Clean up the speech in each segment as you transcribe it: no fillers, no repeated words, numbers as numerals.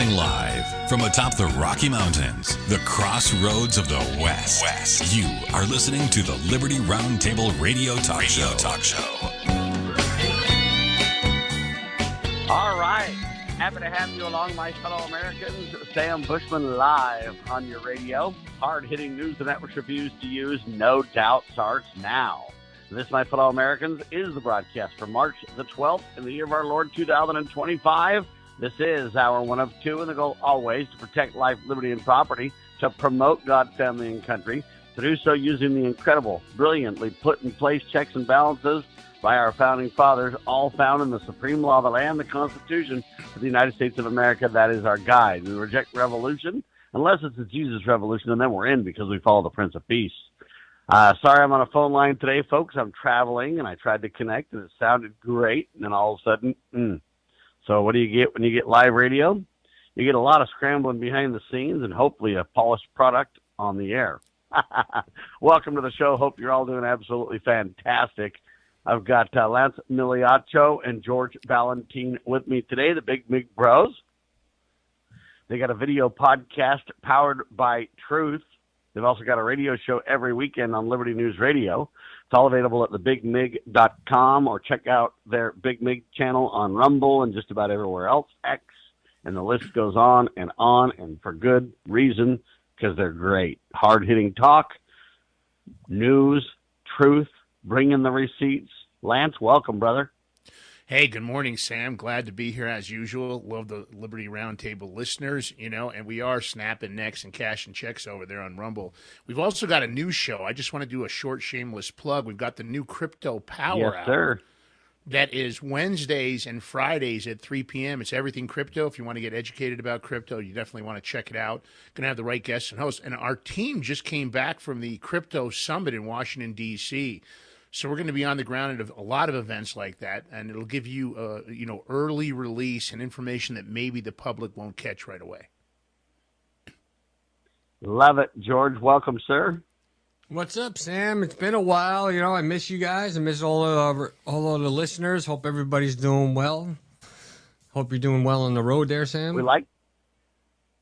Live from atop the Rocky Mountains, the crossroads of the West. You are listening to the Liberty Roundtable Radio Talk Show. All right. Happy to have you along, my fellow Americans. Sam Bushman live on your radio. Hard-hitting news the networks refuse to use, no doubt, starts now. This, my fellow Americans, is the broadcast for March the 12th in the year of our Lord 2025. This is our one of two, and the goal always to protect life, liberty, and property, to promote God, family, and country, to do so using the incredible, brilliantly put in place checks and balances by our founding fathers, all found in the supreme law of the land, the Constitution of the United States of America. That is our guide. We reject revolution, unless it's a Jesus revolution, and then we're in because we follow the Prince of Peace. Sorry I'm on a phone line today, folks. I'm traveling, and I tried to connect, and it sounded great, and then all of a sudden, So what do you get when you get live radio? You get a lot of scrambling behind the scenes and hopefully a polished product on the air. Welcome to the show. Hope you're all doing absolutely fantastic. I've got Lance Migliaccio and George Balloutine with me today, the Big Mig Bros. They got a video podcast powered by Truth. They've also got a radio show every weekend on Liberty News Radio. It's all available at thebigmig.com, or check out their Big Mig channel on Rumble and just about everywhere else, X, and the list goes on, and for good reason, because they're great. Hard-hitting talk, news, truth, bring in the receipts. Lance, welcome, brother. Hey, good morning, Sam. Glad to be here as usual. Love the Liberty Roundtable listeners, and we are snapping necks and cashing checks over there on Rumble. We've also got a new show. I just want to do a short, shameless plug. We've got the new Crypto Power Yes, sir. That is Wednesdays and Fridays at 3 p.m. It's everything crypto. If you want to get educated about crypto, you definitely want to check it out. Going to have the right guests and hosts. And our team just came back from the Crypto Summit in Washington, D.C., so we're going to be on the ground at a lot of events like that, and it'll give you, early release and information that maybe the public won't catch right away. Love it, George. Welcome, sir. What's up, Sam? It's been a while. I miss you guys. I miss all of the listeners. Hope everybody's doing well. Hope you're doing well on the road there, Sam.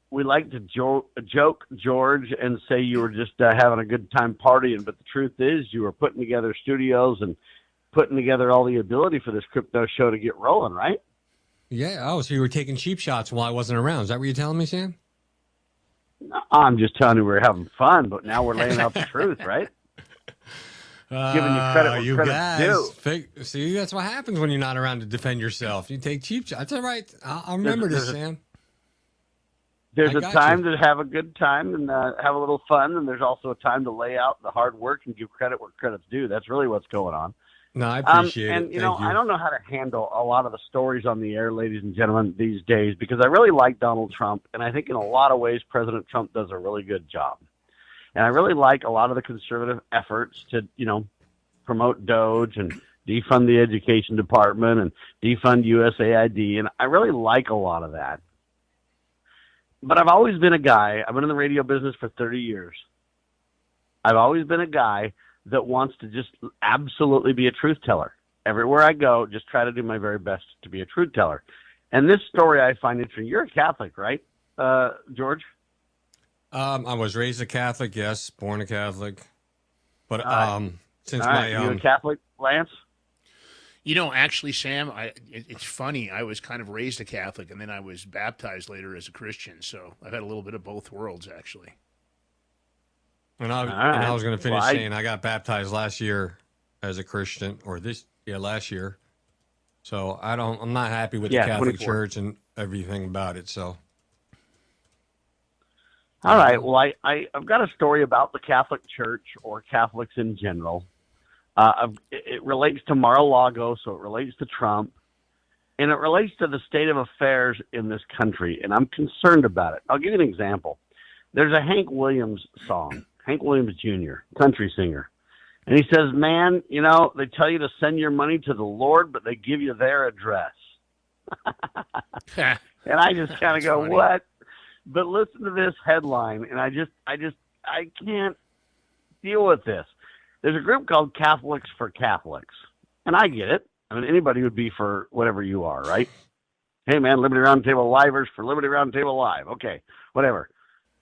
We like to joke, George, and say you were just having a good time partying, but the truth is you were putting together studios and putting together all the ability for this crypto show to get rolling, right? Yeah. Oh, so you were taking cheap shots while I wasn't around. Is that what you're telling me, Sam? No, I'm just telling you we were having fun, but now we're laying out the truth, right? Giving you credit where credit's due. See, that's what happens when you're not around to defend yourself. You take cheap shots. That's all right. I'll remember this, Sam. There's a time to have a good time and have a little fun, and there's also a time to lay out the hard work and give credit where credit's due. That's really what's going on. No, I appreciate it. And, I don't know how to handle a lot of the stories on the air, ladies and gentlemen, these days, because I really like Donald Trump, and I think in a lot of ways President Trump does a really good job. And I really like a lot of the conservative efforts to, promote Doge and defund the education department and defund USAID, and I really like a lot of that. But I've always been a guy, I've been in the radio business for 30 years. I've always been a guy that wants to just absolutely be a truth teller. Everywhere I go, just try to do my very best to be a truth teller. And this story I find interesting. You're a Catholic, right, George? I was raised a Catholic, yes, born a Catholic. But since you a Catholic, Lance? Actually, Sam, it's funny. I was kind of raised a Catholic, and then I was baptized later as a Christian. So I've had a little bit of both worlds, actually. And I was going to finish saying I got baptized last year as a Christian, last year. So I'm not happy with the Catholic 24. Church and everything about it. So. All right. Well, I've got a story about the Catholic Church or Catholics in general. It relates to Mar-a-Lago, so it relates to Trump, and it relates to the state of affairs in this country, and I'm concerned about it. I'll give you an example. There's a Hank Williams song, Hank Williams Jr., country singer, and he says, man, they tell you to send your money to the Lord, but they give you their address. And I just kind of go, funny. What? But listen to this headline, and I can't deal with this. There's a group called Catholics for Catholics, and I get it. I mean, anybody would be for whatever you are, right? Hey, man, Liberty Roundtable Livers for Liberty Roundtable Live. Okay, whatever.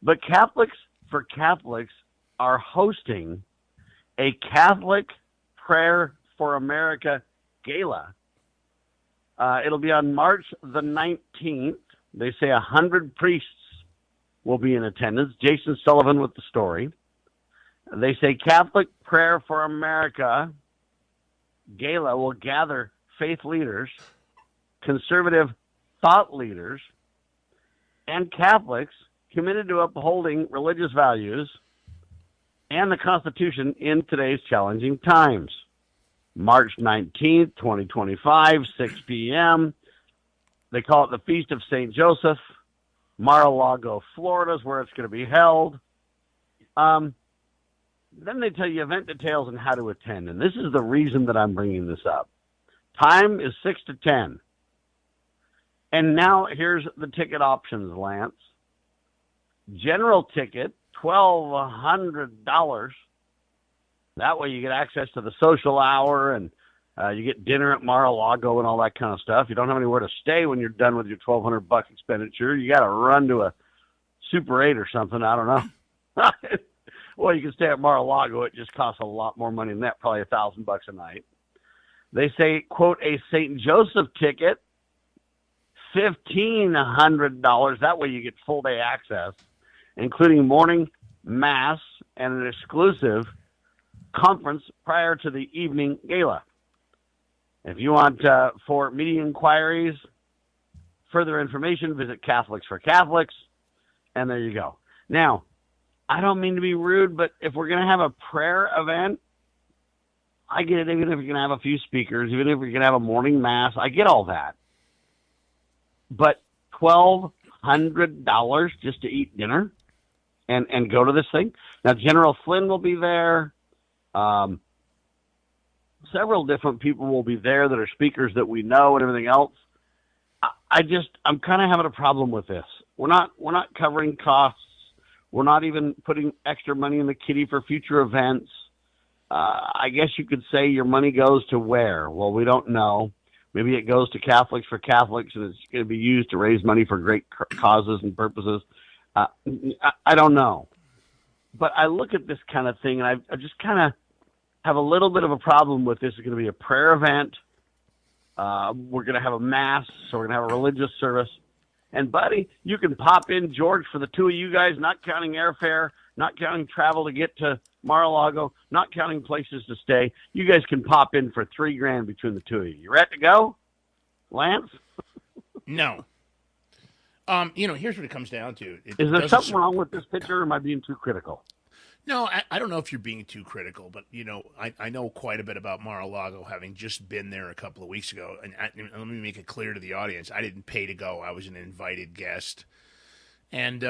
But Catholics for Catholics are hosting a Catholic Prayer for America Gala. It'll be on March the 19th. They say 100 priests will be in attendance. Jason Sullivan with the story. They say Catholic Prayer for America Gala will gather faith leaders, conservative thought leaders, and Catholics committed to upholding religious values and the Constitution in today's challenging times. March 19th, 2025, 6 p.m. They call it the Feast of St. Joseph. Mar-a-Lago, Florida is where it's going to be held. Then they tell you event details and how to attend. And this is the reason that I'm bringing this up. Time is 6 to 10. And now here's the ticket options, Lance. General ticket, $1,200. That way you get access to the social hour and you get dinner at Mar-a-Lago and all that kind of stuff. You don't have anywhere to stay when you're done with your $1,200 expenditure. You got to run to a Super 8 or something. I don't know. Well, you can stay at Mar-a-Lago. It just costs a lot more money than that, probably $1,000 a night. They say, quote, a St. Joseph ticket, $1,500. That way you get full day access, including morning mass and an exclusive conference prior to the evening gala. If you want for media inquiries, further information, visit Catholics for Catholics, and there you go. Now, I don't mean to be rude, but if we're going to have a prayer event, I get it. Even if you're going to have a few speakers, even if you're going to have a morning mass, I get all that. But $1,200 just to eat dinner and go to this thing? Now, General Flynn will be there. Several different people will be there that are speakers that we know and everything else. I'm kind of having a problem with this. We're not covering costs. We're not even putting extra money in the kitty for future events. I guess you could say your money goes to where? Well, we don't know. Maybe it goes to Catholics for Catholics, and it's going to be used to raise money for great causes and purposes. I don't know. But I look at this kind of thing, and I just kind of have a little bit of a problem with this. It's going to be a prayer event. We're going to have a mass, so we're going to have a religious service. And, buddy, you can pop in, George, for the two of you guys, not counting airfare, not counting travel to get to Mar-a-Lago, not counting places to stay. You guys can pop in for $3,000 between the two of you. You ready to go, Lance? No. Here's what it comes down to. Is there something wrong with this picture, or am I being too critical? No, I don't know if you're being too critical, but, I know quite a bit about Mar-a-Lago, having just been there a couple of weeks ago. And let me make it clear to the audience, I didn't pay to go. I was an invited guest. And,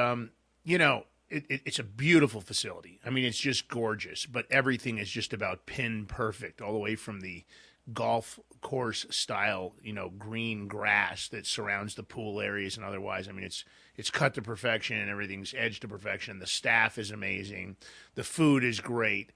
it's a beautiful facility. I mean, it's just gorgeous, but everything is just about pin perfect, all the way from the golf course style, green grass that surrounds the pool areas and otherwise. I mean, it's cut to perfection and everything's edged to perfection. The staff is amazing. The food is great.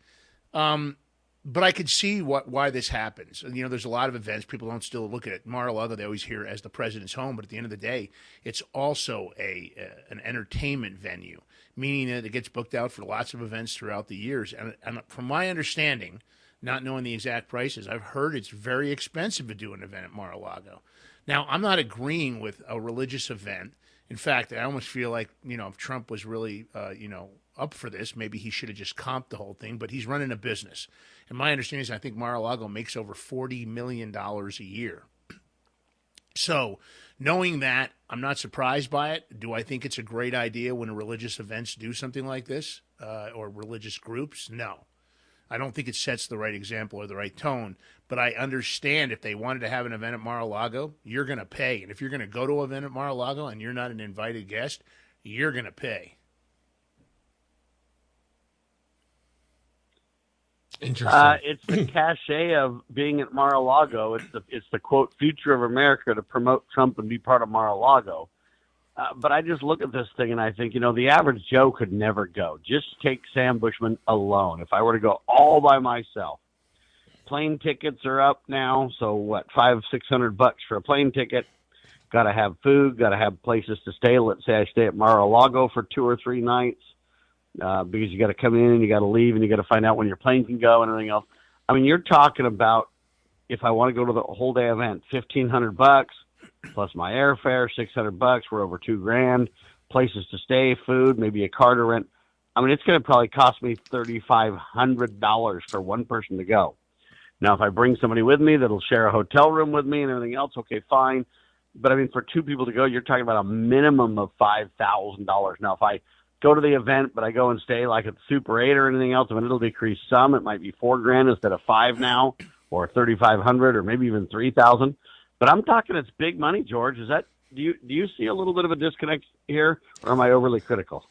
But I could see why this happens. There's a lot of events. People don't still look at it. Mar-a-Lago, they always hear as the president's home, but at the end of the day, it's also an entertainment venue, meaning that it gets booked out for lots of events throughout the years. And from my understanding, not knowing the exact prices, I've heard it's very expensive to do an event at Mar-a-Lago. Now, I'm not agreeing with a religious event. In fact, I almost feel like, if Trump was really, up for this, maybe he should have just comped the whole thing, but he's running a business. And my understanding is I think Mar-a-Lago makes over $40 million a year. So knowing that, I'm not surprised by it. Do I think it's a great idea when religious events do something like this, or religious groups? No. I don't think it sets the right example or the right tone, but I understand if they wanted to have an event at Mar-a-Lago, you're going to pay. And if you're going to go to an event at Mar-a-Lago and you're not an invited guest, you're going to pay. Interesting. It's the cachet of being at Mar-a-Lago. It's the quote future of America to promote Trump and be part of Mar-a-Lago. But I just look at this thing and I think, the average Joe could never go. Just take Sam Bushman alone. If I were to go all by myself, plane tickets are up now. So what, $500-600 for a plane ticket? Got to have food, got to have places to stay. Let's say I stay at Mar-a-Lago for 2 or 3 nights because you got to come in and you got to leave and you got to find out when your plane can go and everything else. I mean, you're talking about, if I want to go to the whole day event, $1,500 plus my airfare, $600. We're over $2,000. Places to stay, food, maybe a car to rent. I mean, it's going to probably cost me $3,500 for one person to go. Now, if I bring somebody with me that'll share a hotel room with me and everything else, okay, fine. But I mean, for 2 people to go, you're talking about a minimum of $5,000. Now, if I go to the event, but I go and stay like at the Super 8 or anything else, I mean, it'll decrease some. It might be $4,000 instead of $5,000 now, or $3,500, or maybe even $3,000. But I'm talking it's big money, George. Is that do you see a little bit of a disconnect here, or am I overly critical?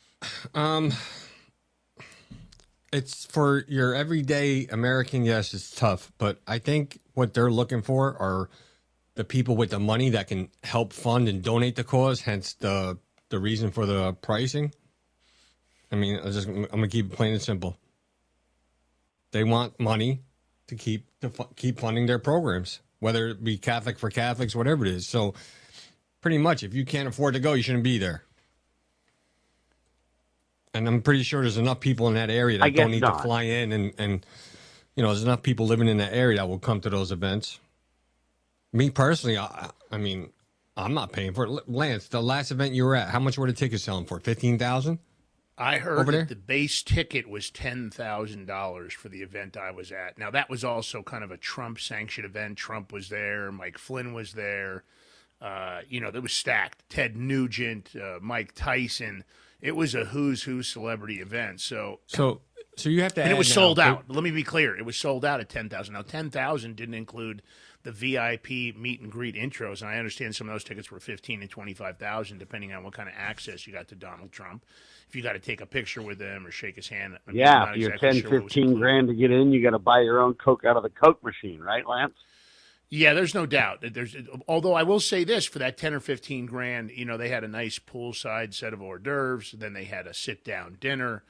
It's for your everyday American. Yes, it's tough, but I think what they're looking for are the people with the money that can help fund and donate the cause. Hence the reason for the pricing. I mean, I'm gonna keep it plain and simple. They want money to keep funding their programs, whether it be Catholic for Catholics, whatever it is. So, pretty much, if you can't afford to go, you shouldn't be there. And I'm pretty sure there's enough people in that area that don't need to fly in, and there's enough people living in that area that will come to those events. Me personally, I mean, I'm not paying for it. Lance, the last event you were at, how much were the tickets selling for? $15,000? I heard that the base ticket was $10,000 for the event I was at. Now, that was also kind of a Trump-sanctioned event. Trump was there. Mike Flynn was there. It was stacked. Ted Nugent, Mike Tyson. It was a who's who celebrity event. So you have to. And it was sold out. Let me be clear. It was sold out at $10,000. Now, $10,000 didn't include the VIP meet and greet intros, and I understand some of those tickets were $15,000 and $25,000, depending on what kind of access you got to Donald Trump. If you got to take a picture with him or shake his hand, if you're exactly $10,000-$15,000 to get in, you got to buy your own Coke out of the Coke machine, right, Lance? Yeah, there's no doubt. Although I will say this, for that $10,000 or $15,000, they had a nice poolside set of hors d'oeuvres. Then they had a sit-down dinner.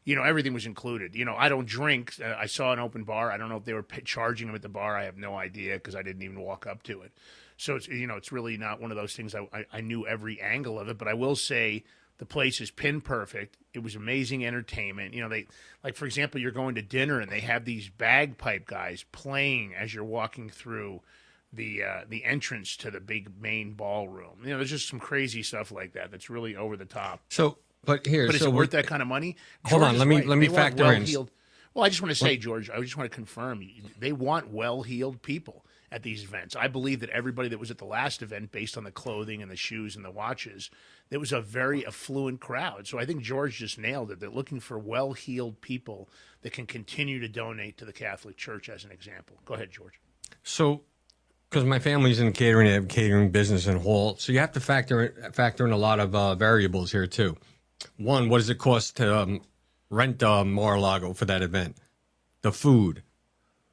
Everything was included. I don't drink. I saw an open bar. I don't know if they were charging them at the bar. I have no idea because I didn't even walk up to it. So it's really not one of those things. I knew every angle of it, but I will say the place is pin perfect. It was amazing entertainment. For example, you're going to dinner and they have these bagpipe guys playing as you're walking through the entrance to the big main ballroom. There's just some crazy stuff like that that's really over the top. But is it worth that kind of money? Hold on, let me factor in. Well, I just want to say, George, I just want to confirm, they want well-heeled people at these events. I believe that everybody that was at the last event, based on the clothing and the shoes and the watches, there was a very affluent crowd. So I think George just nailed it. They're looking for well-heeled people that can continue to donate to the Catholic Church, as an example. Go ahead, George. So, because my family's in catering, I have catering business and hall, so you have to factor in a lot of variables here too. One, what does it cost to rent Mar-a-Lago for that event? The food,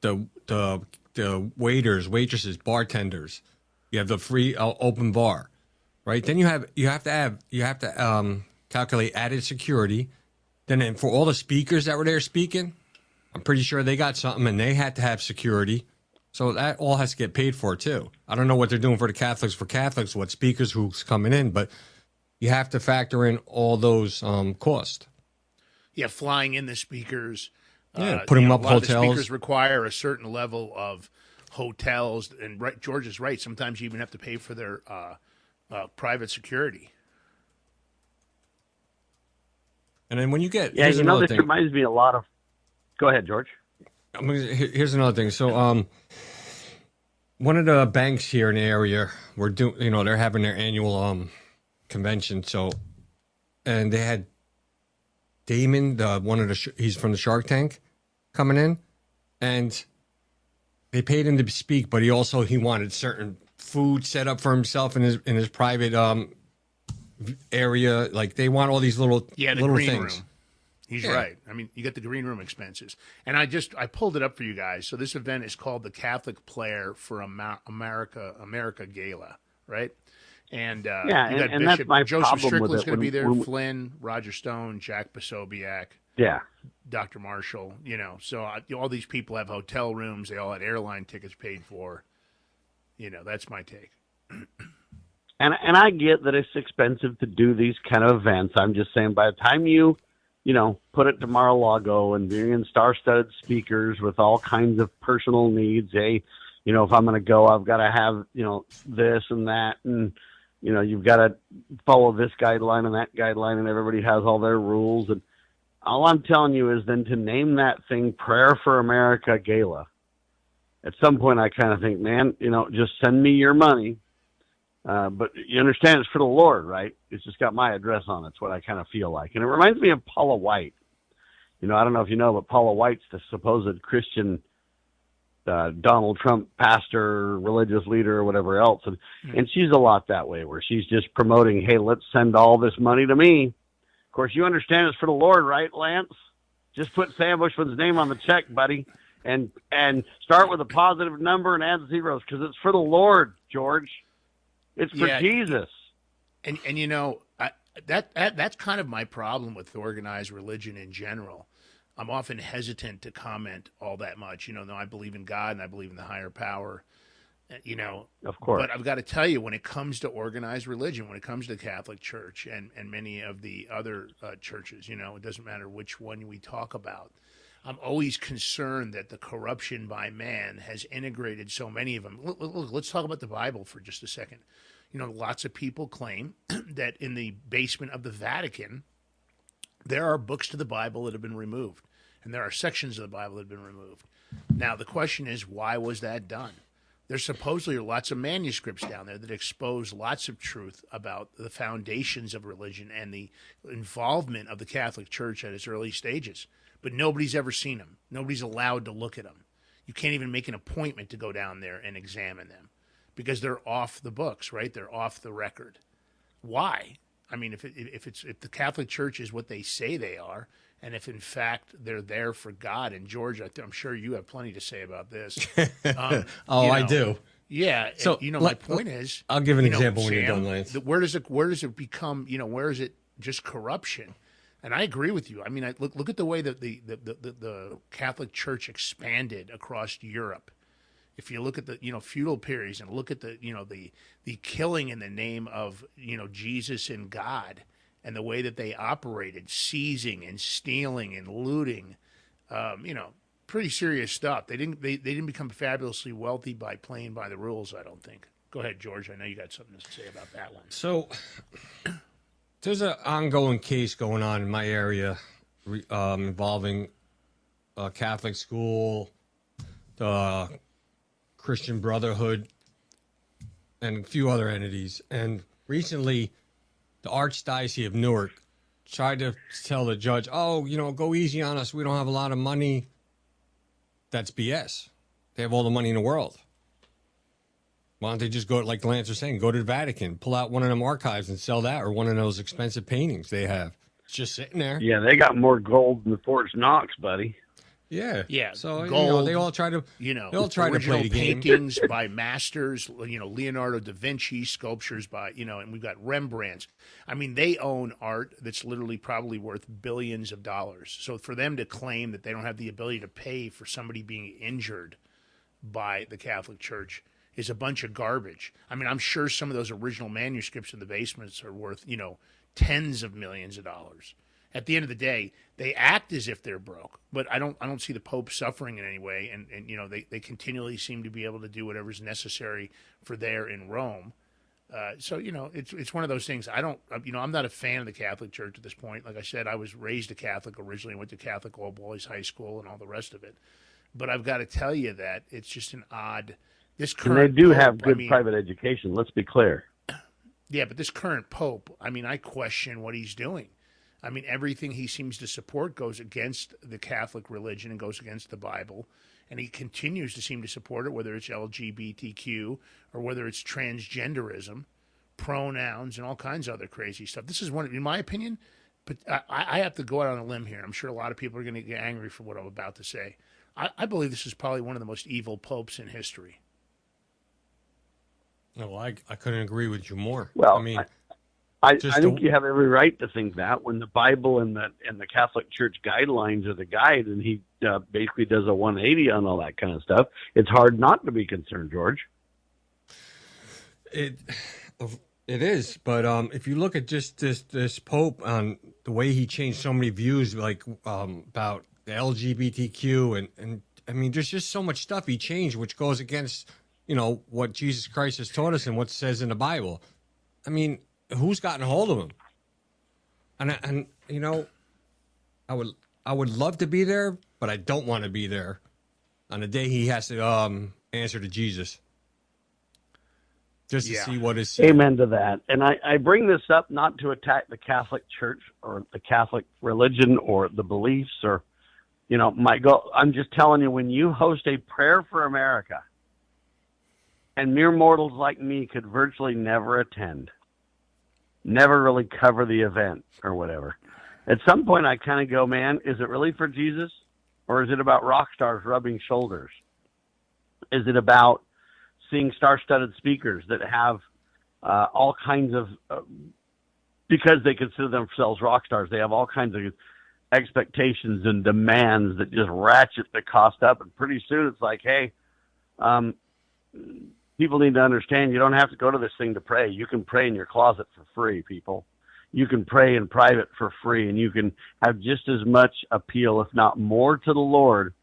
the waiters, waitresses, bartenders. You have the free open bar, right? Then you have to calculate added security. Then for all the speakers that were there speaking, I'm pretty sure they got something and they had to have security. So that all has to get paid for too. I don't know what they're doing for Catholics, what speakers who's coming in, but you have to factor in all those costs. Yeah, flying in the speakers. Putting them up hotels. The speakers require a certain level of hotels, and George is right. Sometimes you even have to pay for their private security. And then when you get this reminds me a lot of. Go ahead, George. Here's another thing. So, one of the banks here in the area, they're having their annual convention. So, and they had Damon, he's from the Shark Tank, coming in, and they paid him to speak, but he wanted certain food set up for himself in his private area. Like they want all these little green things. Room. He's right. I mean, you get the green room expenses, and I pulled it up for you guys. So this event is called the Catholic Prayer for America Gala, right? And you got and that's my Joseph problem Strickland's with it. going to be there. Flynn, Roger Stone, Jack Posobiec, Dr. Marshall. So all these people have hotel rooms. They all had airline tickets paid for. That's my take. And I get that it's expensive to do these kind of events. I'm just saying, by the time you put it to Mar-a-Lago and bring in star-studded speakers with all kinds of personal needs. Hey, if I'm going to go, I've got to have, this and that. And, you've got to follow this guideline and that guideline, and everybody has all their rules. And all I'm telling you is then to name that thing Prayer for America Gala. At some point, I kind of think, man, just send me your money. But you understand it's for the Lord, right? It's just got my address on it. It's what I kind of feel like. And it reminds me of Paula White. I don't know if you know, but Paula White's the supposed Christian Donald Trump pastor, religious leader, or whatever else. And she's a lot that way, where she's just promoting, hey, let's send all this money to me. Of course, you understand it's for the Lord, right, Lance? Just put Sam Bushman's name on the check, buddy, and start with a positive number and add zeros, because it's for the Lord, George. It's for Jesus. And that's kind of my problem with organized religion in general. I'm often hesitant to comment all that much. No, I believe in God and I believe in the higher power, Of course. But I've got to tell you, when it comes to organized religion, when it comes to the Catholic Church and many of the other churches, it doesn't matter which one we talk about, I'm always concerned that the corruption by man has integrated so many of them. Look, let's talk about the Bible for just a second. Lots of people claim that in the basement of the Vatican, there are books to the Bible that have been removed, and there are sections of the Bible that have been removed. Now, the question is, why was that done? There supposedly are lots of manuscripts down there that expose lots of truth about the foundations of religion and the involvement of the Catholic Church at its early stages. But nobody's ever seen them. Nobody's allowed to look at them. You can't even make an appointment to go down there and examine them because they're off the books, right? They're off the record. Why? I mean, if the Catholic Church is what they say they are, and if in fact they're there for God, and George, I'm sure you have plenty to say about this. I do. Yeah. So my point is, I'll give an example when you're done, Lance. Where does it become? Where is it just corruption? And I agree with you. I mean, look at the way that the Catholic Church expanded across Europe. If you look at the feudal periods and look at the killing in the name of Jesus and God, and the way that they operated, seizing and stealing and looting, pretty serious stuff. They didn't become fabulously wealthy by playing by the rules, I don't think. Go ahead, George. I know you got something to say about that one. So there's an ongoing case going on in my area involving a Catholic school, the Christian Brotherhood, and a few other entities. And recently, the Archdiocese of Newark tried to tell the judge, go easy on us. We don't have a lot of money. That's BS. They have all the money in the world. Why don't they just go, like Lance was saying, go to the Vatican, pull out one of them archives and sell that, or one of those expensive paintings they have. It's just sitting there. Yeah, they got more gold than Fort Knox, buddy. Yeah. So gold, they all try to they all try to play the game. Paintings by masters, Leonardo da Vinci, sculptures by and we've got Rembrandts. I mean, they own art that's literally probably worth billions of dollars. So for them to claim that they don't have the ability to pay for somebody being injured by the Catholic Church is a bunch of garbage. I mean, I'm sure some of those original manuscripts in the basements are worth tens of millions of dollars. At the end of the day, they act as if they're broke, but I don't see the Pope suffering in any way, and they continually seem to be able to do whatever's necessary for there in Rome. So it's one of those things. I'm not a fan of the Catholic Church at this point. Like I said, I was raised a Catholic originally, went to Catholic All Boys High School and all the rest of it. But I've got to tell you that it's just an odd. This current and they do Pope, have good private education. Let's be clear. Yeah, but this current Pope, I question what he's doing. I mean, everything he seems to support goes against the Catholic religion and goes against the Bible, and he continues to seem to support it, whether it's LGBTQ or whether it's transgenderism, pronouns, and all kinds of other crazy stuff. This is one, in my opinion, but I have to go out on a limb here. I'm sure a lot of people are going to get angry for what I'm about to say. I believe this is probably one of the most evil popes in history. No, I couldn't agree with you more. Well, I think you have every right to think that when the Bible and the Catholic Church guidelines are the guide, and he basically does a 180 on all that kind of stuff, it's hard not to be concerned, George. It is, but if you look at just this Pope on the way he changed so many views, like about the LGBTQ, and I mean, there's just so much stuff he changed, which goes against, what Jesus Christ has taught us and what it says in the Bible. I mean, who's gotten a hold of him? And I would love to be there, but I don't want to be there on the day he has to answer to Jesus. Just to see what is said. Amen to that. And I bring this up not to attack the Catholic Church or the Catholic religion or the beliefs or, my goal. I'm just telling you, when you host a prayer for America, and mere mortals like me could virtually never attend, never really cover the event or whatever. At some point, I kind of go, man, is it really for Jesus? Or is it about rock stars rubbing shoulders? Is it about seeing star-studded speakers that have all kinds of, because they consider themselves rock stars, they have all kinds of expectations and demands that just ratchet the cost up. And pretty soon it's like, hey, people need to understand you don't have to go to this thing to pray. You can pray in your closet for free, people. You can pray in private for free, and you can have just as much appeal, if not more, to the Lord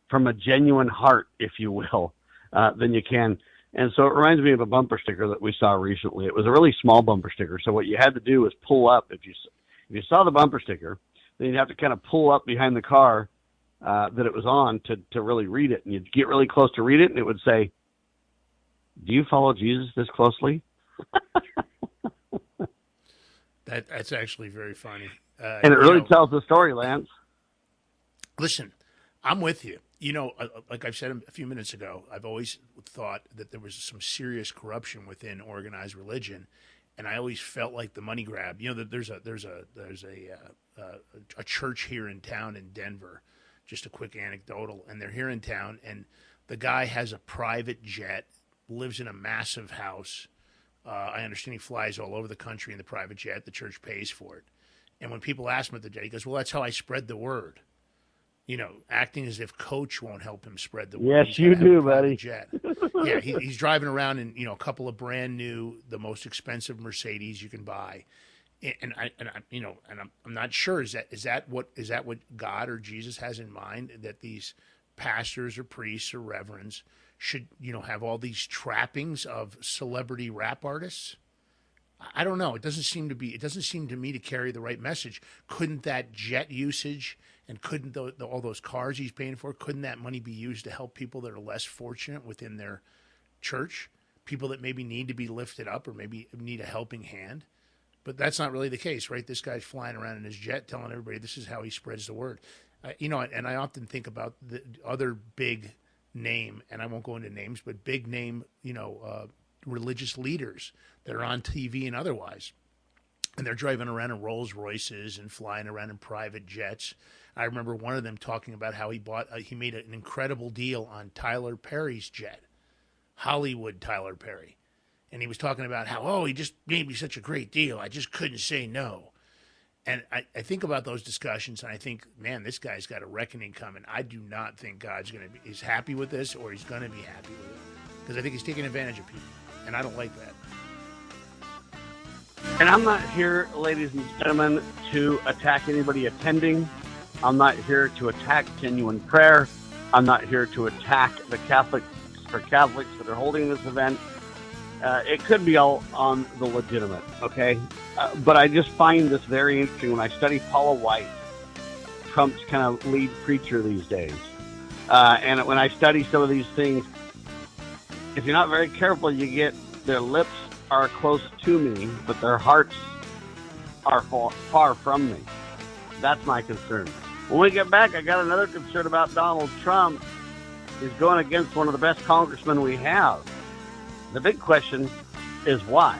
from a genuine heart, if you will, than you can. And so it reminds me of a bumper sticker that we saw recently. It was a really small bumper sticker. So what you had to do was pull up. If you saw the bumper sticker, then you'd have to kind of pull up behind the car that it was on to really read it. And you'd get really close to read it, and it would say, "Do you follow Jesus this closely?" That's actually very funny. And it really tells the story, Lance. Listen, I'm with you. Like I've said a few minutes ago, I've always thought that there was some serious corruption within organized religion, and I always felt like the money grab. That there's a church here in town in Denver. Just a quick anecdotal, and they're here in town, and the guy has a private jet, lives in a massive house. I understand he flies all over the country in the private jet. The church pays for it, and when people ask him at the jet, he goes, "Well, that's how I spread the word." Acting as if Coach won't help him spread the word. Yes, you do, buddy. Jet. Yeah, he's driving around in a couple of brand new, the most expensive Mercedes you can buy, and I'm not sure is that what God or Jesus has in mind, that these pastors or priests or reverends should have all these trappings of celebrity rap artists? I don't know. It doesn't seem to me to carry the right message. Couldn't that jet usage and couldn't all those cars he's paying for, couldn't that money be used to help people that are less fortunate within their church, people that maybe need to be lifted up or maybe need a helping hand? But that's not really the case, right? This guy's flying around in his jet telling everybody this is how he spreads the word. And I often think about the other big name, and I won't go into names, but big name, religious leaders that are on TV and otherwise. And they're driving around in Rolls Royces and flying around in private jets. I remember one of them talking about how he made an incredible deal on Tyler Perry's jet, Hollywood Tyler Perry. And he was talking about how, he just made me such a great deal. I just couldn't say no. And I think about those discussions, and I think, man, this guy's got a reckoning coming. I do not think God's is happy with this, or he's going to be happy with it, because I think he's taking advantage of people, and I don't like that. And I'm not here, ladies and gentlemen, to attack anybody attending. I'm not here to attack genuine prayer. I'm not here to attack the Catholics that are holding this event. It could be all on the legitimate, okay? But I just find this very interesting when I study Paula White, Trump's kind of lead preacher these days. And when I study some of these things, if you're not very careful, you get their lips are close to me, but their hearts are far from me. That's my concern. When we get back, I got another concern about Donald Trump. He's going against one of the best congressmen we have. The big question is why?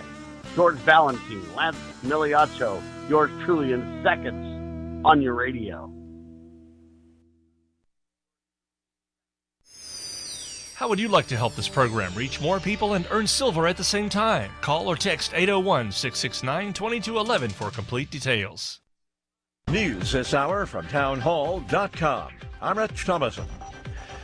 George Balloutine, Lance Migliaccio, yours truly in seconds on your radio. How would you like to help this program reach more people and earn silver at the same time? Call or text 801-669-2211 for complete details. News this hour from townhall.com. I'm Rich Thomason.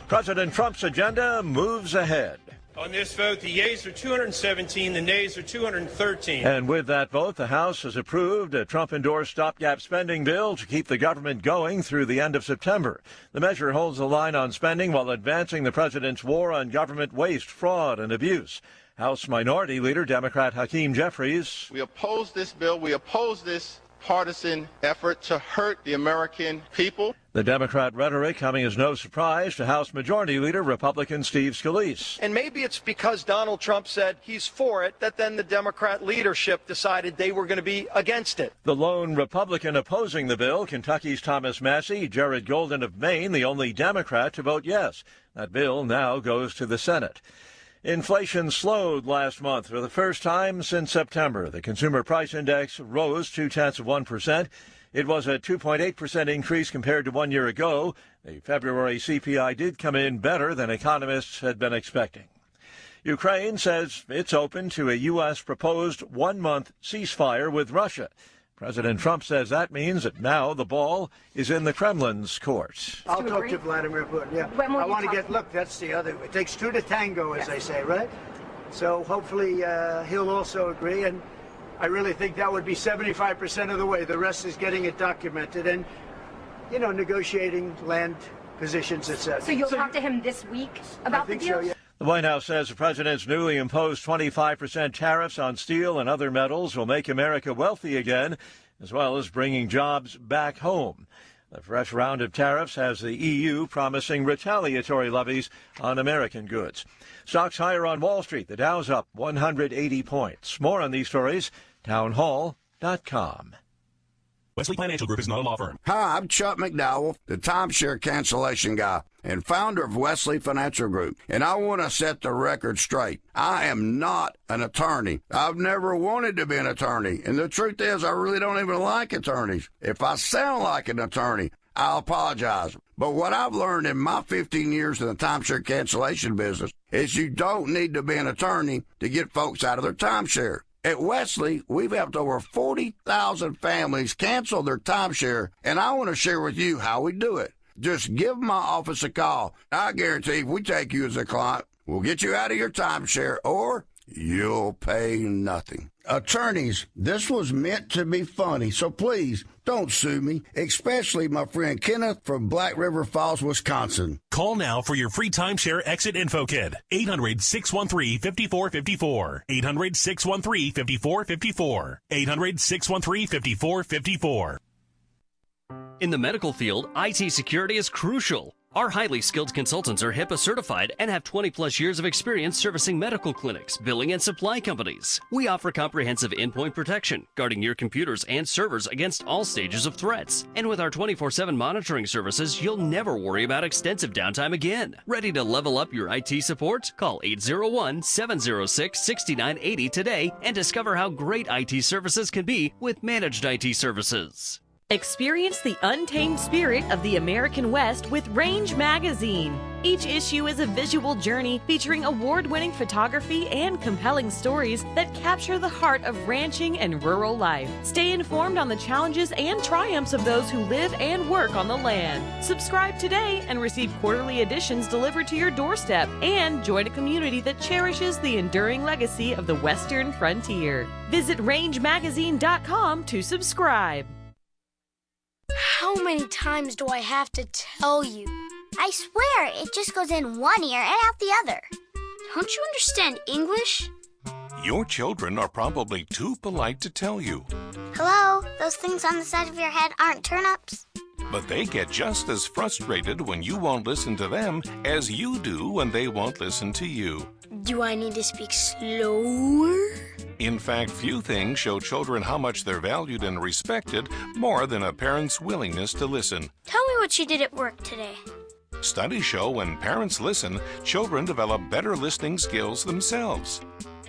President Trump's agenda moves ahead. On this vote, the yeas are 217, the nays are 213. And with that vote, the House has approved a Trump-endorsed stopgap spending bill to keep the government going through the end of September. The measure holds the line on spending while advancing the president's war on government waste, fraud, and abuse. House Minority Leader Democrat Hakeem Jeffries. We oppose this bill. We oppose this partisan effort to hurt the American people. The Democrat rhetoric coming as no surprise to House Majority Leader Republican Steve Scalise. And maybe it's because Donald Trump said he's for it that then the Democrat leadership decided they were going to be against it. The lone Republican opposing the bill, Kentucky's Thomas Massie, Jared Golden of Maine, the only Democrat to vote yes. That bill now goes to the Senate. Inflation slowed last month for the first time since September. The Consumer Price Index rose 0.2%. It was a 2.8% increase compared to 1 year ago. The February CPI did come in better than economists had been expecting. Ukraine says it's open to a U.S. proposed one-month ceasefire with Russia. President Trump says that means that now the ball is in the Kremlin's court. I'll talk to Vladimir Putin, yeah. I want to get, look, that's the other, it takes two to tango, as they say, right? So hopefully he'll also agree, and I really think that would be 75% of the way. The rest is getting it documented and, you know, negotiating land positions, etc. So you'll talk to him this week about the deal? So, yeah. The White House says the president's newly imposed 25% tariffs on steel and other metals will make America wealthy again, as well as bringing jobs back home. The fresh round of tariffs has the EU promising retaliatory levies on American goods. Stocks higher on Wall Street. The Dow's up 180 points. More on these stories, townhall.com. Wesley Financial Group is not a law firm. Hi, I'm Chuck McDowell, the timeshare cancellation guy and founder of Wesley Financial Group. And I want to set the record straight. I am not an attorney. I've never wanted to be an attorney. And the truth is, I really don't even like attorneys. If I sound like an attorney, I'll apologize. But what I've learned in my 15 years in the timeshare cancellation business is you don't need to be an attorney to get folks out of their timeshare. At Wesley, we've helped over 40,000 families cancel their timeshare, and I want to share with you how we do it. Just give my office a call. I guarantee if we take you as a client, we'll get you out of your timeshare, or you'll pay nothing. Attorneys, this was meant to be funny, so please don't sue me, especially my friend Kenneth from Black River Falls, Wisconsin. Call now for your free timeshare exit info kit. 800-613-5454. 800-613-5454. 800-613-5454. In the medical field, IT security is crucial. Our highly skilled consultants are HIPAA certified and have 20-plus years of experience servicing medical clinics, billing, and supply companies. We offer comprehensive endpoint protection, guarding your computers and servers against all stages of threats. And with our 24/7 monitoring services, you'll never worry about extensive downtime again. Ready to level up your IT support? Call 801-706-6980 today and discover how great IT services can be with managed IT services. Experience the untamed spirit of the American West with Range Magazine. Each issue is a visual journey featuring award-winning photography and compelling stories that capture the heart of ranching and rural life. Stay informed on the challenges and triumphs of those who live and work on the land. Subscribe today and receive quarterly editions delivered to your doorstep, and join a community that cherishes the enduring legacy of the Western frontier. Visit rangemagazine.com to subscribe. How many times do I have to tell you? I swear, it just goes in one ear and out the other. Don't you understand English? Your children are probably too polite to tell you. Hello? Those things on the side of your head aren't turnips? But they get just as frustrated when you won't listen to them as you do when they won't listen to you. Do I need to speak slower? In fact, few things show children how much they're valued and respected more than a parent's willingness to listen. Tell me what you did at work today. Studies show when parents listen, children develop better listening skills themselves.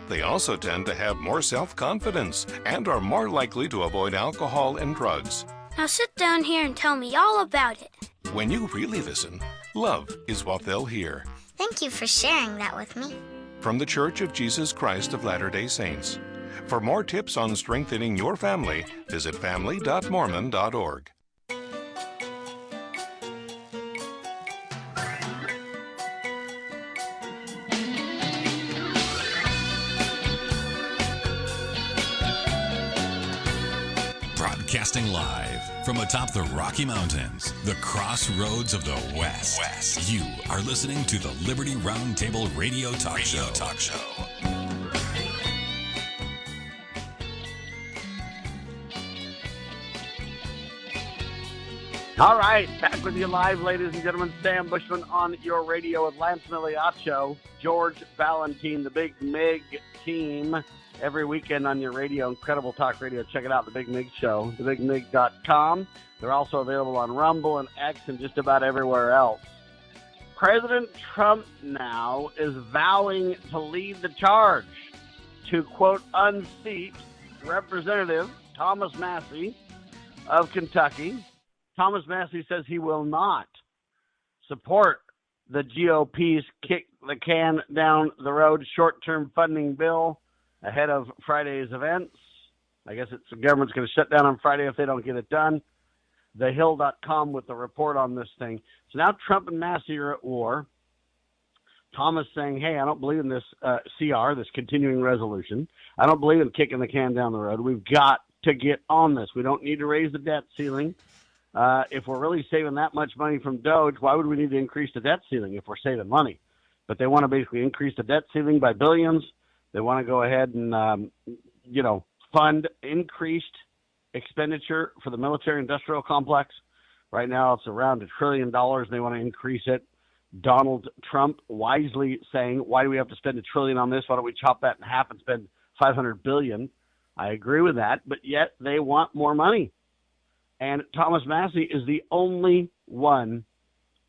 They also tend to have more self-confidence and are more likely to avoid alcohol and drugs. Now sit down here and tell me all about it. When you really listen, love is what they'll hear. Thank you for sharing that with me. From the Church of Jesus Christ of Latter-day Saints. For more tips on strengthening your family, visit family.mormon.org. Broadcasting live from atop the Rocky Mountains, the crossroads of the West. You are listening to the Liberty Roundtable Radio Talk Show. All right, back with you live, ladies and gentlemen. Sam Bushman on your radio with Lance Migliaccio, George Balloutine, the Big Mig team, every weekend on your radio, Incredible Talk Radio. Check it out, The Big Mig Show, thebigmig.com. They're also available on Rumble and X and just about everywhere else. President Trump now is vowing to lead the charge to, quote, unseat Representative Thomas Massie of Kentucky. Thomas Massie says he will not support the GOP's kick the can down the road short-term funding bill ahead of Friday's events. I guess the government's going to shut down on Friday if they don't get it done. TheHill.com with the report on this thing. So now Trump and Massie are at war. Thomas saying, hey, I don't believe in this CR, this continuing resolution. I don't believe in kicking the can down the road. We've got to get on this. We don't need to raise the debt ceiling. If we're really saving that much money from Doge, why would we need to increase the debt ceiling if we're saving money? But they want to basically increase the debt ceiling by billions. They want to go ahead and, fund increased expenditure for the military-industrial complex. Right now it's around $1 trillion, and they want to increase it. Donald Trump wisely saying, why do we have to spend $1 trillion on this? Why don't we chop that in half and spend $500 billion? I agree with that, but yet they want more money. And Thomas Massie is the only one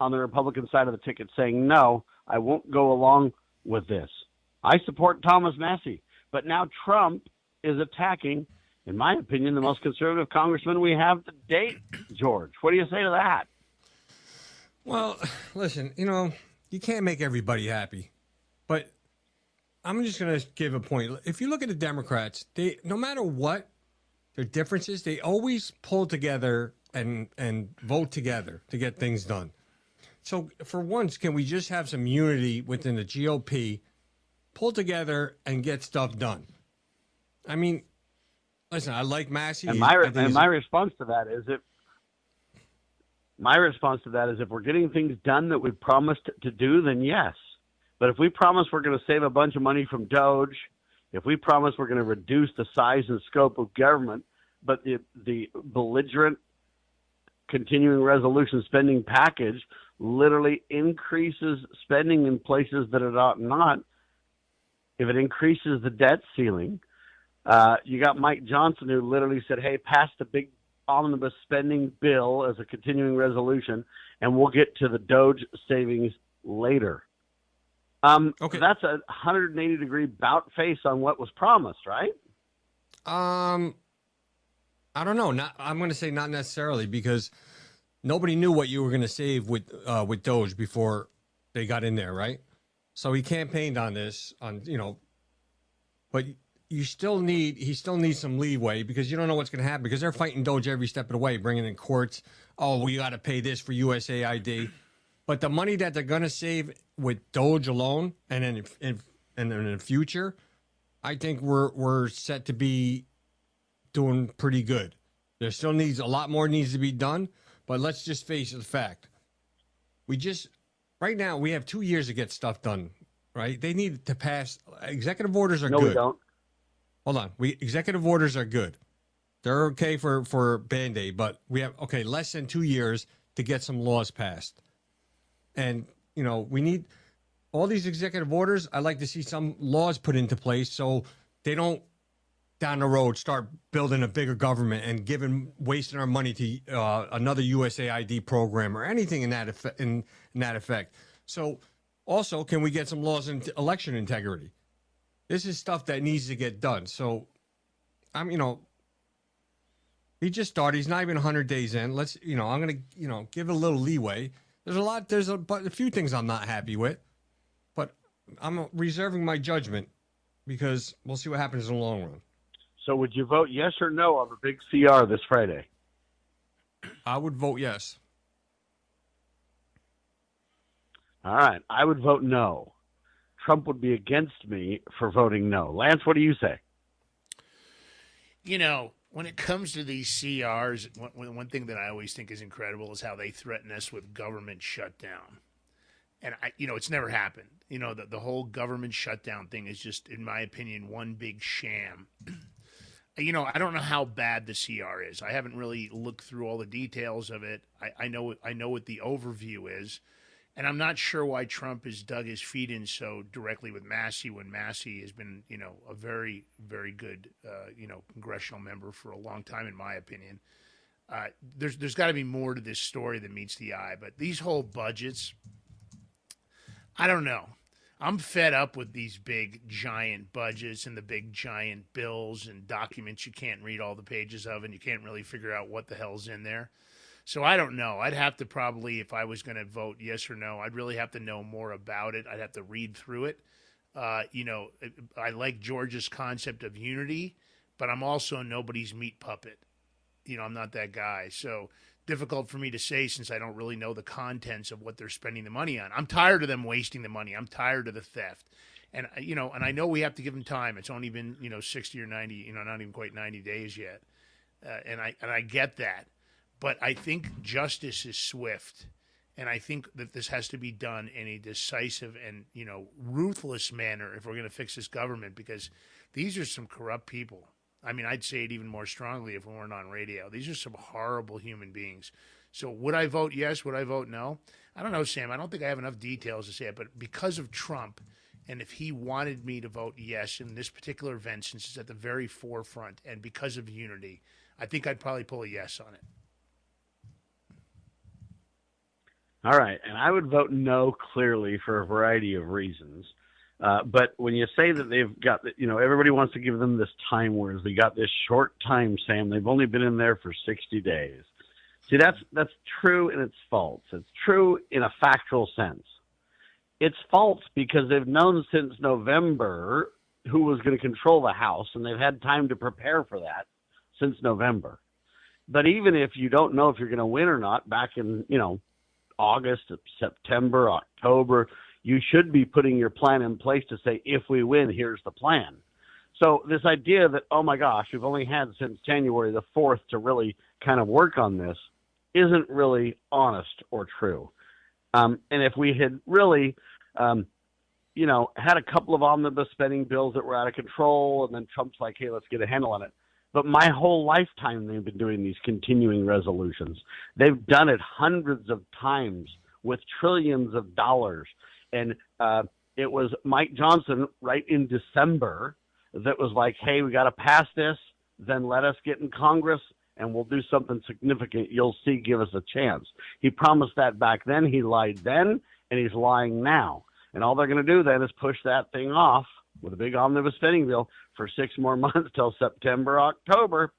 on the Republican side of the ticket saying, no, I won't go along with this. I support Thomas Massie. But now Trump is attacking, in my opinion, the most conservative congressman we have to date, George. What do you say to that? Well, listen, you can't make everybody happy. But I'm just going to give a point. If you look at the Democrats, they, no matter what their differences, they always pull together and vote together to get things done. So for once, can we just have some unity within the GOP, pull together and get stuff done? I mean, listen, I like Massie. And my response to that is if we're getting things done that we promised to do, then yes. But if we promise we're going to save a bunch of money from Doge, if we promise we're going to reduce the size and scope of government, but the belligerent continuing resolution spending package literally increases spending in places that it ought not, if it increases the debt ceiling, you got Mike Johnson who literally said, hey, pass the big omnibus spending bill as a continuing resolution, and we'll get to the Doge savings later. Okay. That's a 180-degree bout face on what was promised, right? I don't know. I'm going to say not necessarily, because nobody knew what you were going to save with Doge before they got in there, right? So he campaigned on this, but he still needs some leeway, because you don't know what's going to happen, because they're fighting Doge every step of the way, bringing in courts. Oh, we got to pay this for USAID. But the money that they're going to save with Doge alone, and then in the future, I think we're set to be doing pretty good. There still a lot more needs to be done, but let's just face the fact. Right now, we have 2 years to get stuff done, right? They need to pass. Executive orders are good. No, we don't. Hold on. Executive orders are good. They're okay for Band-Aid, but we have, less than 2 years to get some laws passed. And, we need all these executive orders. I'd like to see some laws put into place so they don't, down the road, start building a bigger government and wasting our money to another USAID program or anything in that effect. So, also, can we get some laws in election integrity? This is stuff that needs to get done. So, he just started. He's not even 100 days in. I'm going to, give it a little leeway. There's a few things I'm not happy with, but I'm reserving my judgment because we'll see what happens in the long run. So would you vote yes or no on the big CR this Friday? I would vote yes. All right. I would vote no. Trump would be against me for voting no. Lance, what do you say? When it comes to these CRs, one thing that I always think is incredible is how they threaten us with government shutdown. And, it's never happened. The whole government shutdown thing is just, in my opinion, one big sham. I don't know how bad the CR is. I haven't really looked through all the details of it. I know what the overview is. And I'm not sure why Trump has dug his feet in so directly with Massie when Massie has been, a very, very good, congressional member for a long time, in my opinion. There's got to be more to this story than meets the eye. But these whole budgets, I don't know. I'm fed up with these big, giant budgets and the big, giant bills and documents you can't read all the pages of and you can't really figure out what the hell's in there. So I don't know. I'd have to probably, if I was going to vote yes or no, I'd really have to know more about it. I'd have to read through it. I like George's concept of unity, but I'm also nobody's meat puppet. I'm not that guy. So difficult for me to say since I don't really know the contents of what they're spending the money on. I'm tired of them wasting the money. I'm tired of the theft. And, and I know we have to give them time. It's only been, 60 or 90, not even quite 90 days yet. And I get that. But I think justice is swift, and I think that this has to be done in a decisive and, ruthless manner if we're going to fix this government, because these are some corrupt people. I mean, I'd say it even more strongly if we weren't on radio. These are some horrible human beings. So would I vote yes? Would I vote no? I don't know, Sam. I don't think I have enough details to say it, but because of Trump, and if he wanted me to vote yes in this particular event, since it's at the very forefront, and because of unity, I think I'd probably pull a yes on it. All right, and I would vote no clearly for a variety of reasons. But when you say that they've got, everybody wants to give them this time, whereas they got this short time, Sam. They've only been in there for 60 days. See, that's true and it's false. It's true in a factual sense. It's false because they've known since November who was going to control the House, and they've had time to prepare for that since November. But even if you don't know if you're going to win or not, back in, August, September, October, you should be putting your plan in place to say, if we win, here's the plan. So this idea that, oh my gosh, we've only had since January the 4th to really kind of work on this isn't really honest or true. And if we had really, had a couple of omnibus spending bills that were out of control, and then Trump's like, hey, let's get a handle on it. But my whole lifetime, they've been doing these continuing resolutions. They've done it hundreds of times with trillions of dollars. And it was Mike Johnson right in December that was like, hey, we got to pass this, then let us get in Congress, and we'll do something significant. You'll see, give us a chance. He promised that back then. He lied then, and he's lying now. And all they're going to do then is push that thing off with a big omnibus spending bill for 6 more months till September, October.